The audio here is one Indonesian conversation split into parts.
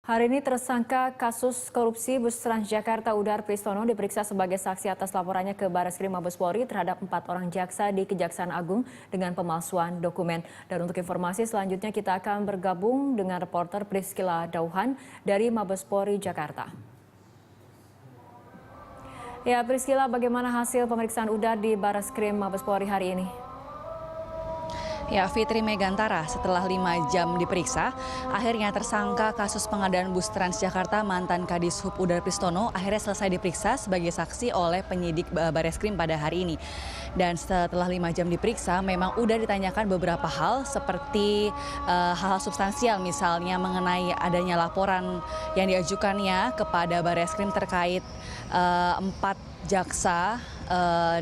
Hari ini tersangka kasus korupsi bus Transjakarta Udar Pristono diperiksa sebagai saksi atas laporannya ke Bareskrim Mabes Polri terhadap 4 orang jaksa di Kejaksaan Agung dengan pemalsuan dokumen. Dan untuk informasi selanjutnya kita akan bergabung dengan reporter Priscila Dauhan dari Mabes Polri Jakarta. Ya, Priscila, bagaimana hasil pemeriksaan Udar di Bareskrim Mabes Polri hari ini? Ya, Fitri Megantara, setelah 5 jam diperiksa, akhirnya tersangka kasus pengadaan bus Transjakarta mantan Kadishub Udar Pristono akhirnya selesai diperiksa sebagai saksi oleh penyidik Bareskrim pada hari ini. Dan setelah 5 jam diperiksa, memang udah ditanyakan beberapa hal seperti hal-hal substansial, misalnya mengenai adanya laporan yang diajukannya kepada Bareskrim terkait 4 jaksa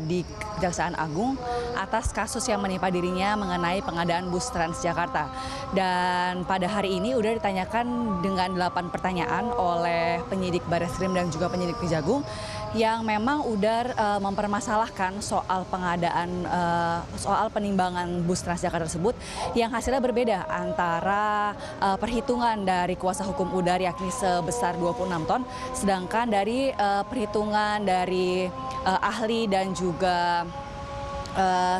di Kejaksaan Agung atas kasus yang menimpa dirinya mengenai pengadaan bus Transjakarta. Dan pada hari ini udah ditanyakan dengan 8 pertanyaan oleh penyidik Bareskrim dan juga penyidik Kejagung yang memang udah mempermasalahkan soal pengadaan, soal penimbangan bus Transjakarta tersebut yang hasilnya berbeda antara perhitungan dari kuasa hukum Udar yakni sebesar 26 ton, sedangkan dari perhitungan dari ahli dan juga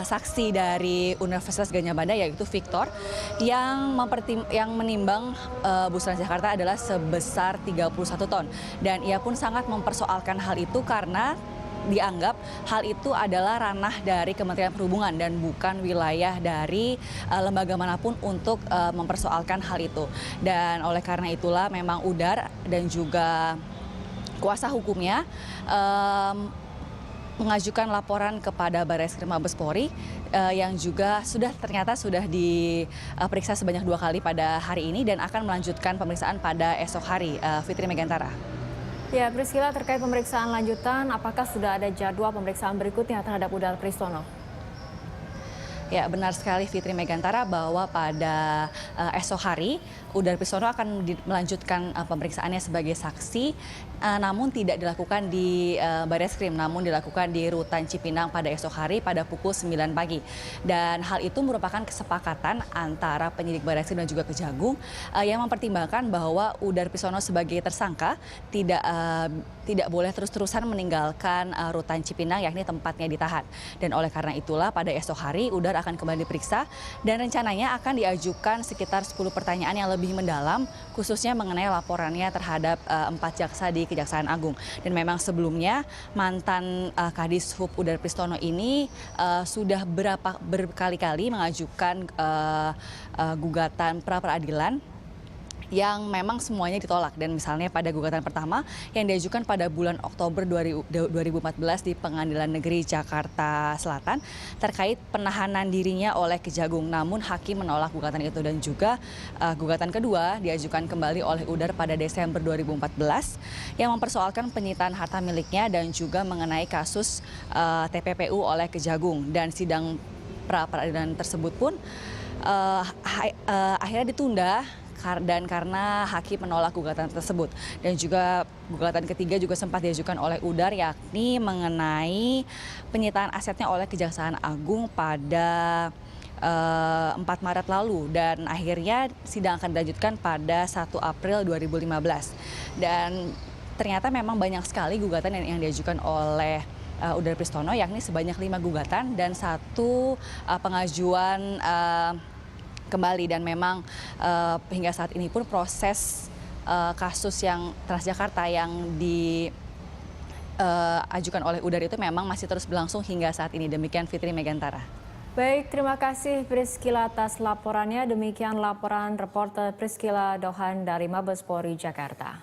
saksi dari Universitas Gadjah Mada yaitu Victor yang menimbang bus Transjakarta adalah sebesar 31 ton. Dan ia pun sangat mempersoalkan hal itu karena dianggap hal itu adalah ranah dari Kementerian Perhubungan dan bukan wilayah dari lembaga manapun untuk mempersoalkan hal itu. Dan oleh karena itulah memang Udar dan juga kuasa hukumnya mengajukan laporan kepada Bareskrim Mabes Polri yang juga ternyata sudah diperiksa sebanyak 2 kali pada hari ini dan akan melanjutkan pemeriksaan pada esok hari. Fitri Megantara. Ya, Priscila, terkait pemeriksaan lanjutan, apakah sudah ada jadwal pemeriksaan berikutnya terhadap Udar Pristono? Ya, benar sekali Fitri Megantara bahwa pada esok hari Udar Pristono akan melanjutkan pemeriksaannya sebagai saksi, namun tidak dilakukan di Bareskrim, namun dilakukan di Rutan Cipinang pada esok hari pada pukul 9 pagi. Dan hal itu merupakan kesepakatan antara penyidik Bareskrim dan juga Kejagung yang mempertimbangkan bahwa Udar Pristono sebagai tersangka tidak boleh terus-terusan meninggalkan Rutan Cipinang yakni tempatnya ditahan. Dan oleh karena itulah pada esok hari Udar akan kembali diperiksa dan rencananya akan diajukan sekitar 10 pertanyaan yang lebih mendalam khususnya mengenai laporannya terhadap 4 jaksa di Kejaksaan Agung. Dan memang sebelumnya mantan Kadishub Udar Pristono ini sudah berkali-kali mengajukan gugatan pra-peradilan yang memang semuanya ditolak. Dan misalnya pada gugatan pertama yang diajukan pada bulan Oktober 2014 di Pengadilan Negeri Jakarta Selatan terkait penahanan dirinya oleh Kejagung, namun hakim menolak gugatan itu. Dan juga gugatan kedua diajukan kembali oleh Udar pada Desember 2014 yang mempersoalkan penyitaan harta miliknya dan juga mengenai kasus TPPU oleh Kejagung. Dan sidang pra-peradilan tersebut pun akhirnya ditunda dan karena hakim menolak gugatan tersebut. Dan juga gugatan ketiga juga sempat diajukan oleh Udar yakni mengenai penyitaan asetnya oleh Kejaksaan Agung pada 4 Maret lalu dan akhirnya sidang akan dilanjutkan pada 1 April 2015. Dan ternyata memang banyak sekali gugatan yang diajukan oleh Udar Pristono yakni sebanyak 5 gugatan dan 1 pengajuan kembali. Dan memang hingga saat ini pun proses kasus yang Transjakarta yang diajukan oleh Udar itu memang masih terus berlangsung hingga saat ini. Demikian Fitri Megantara. Baik, terima kasih Priscila atas laporannya. Demikian laporan reporter Priscila Dauhan dari Mabes Polri Jakarta.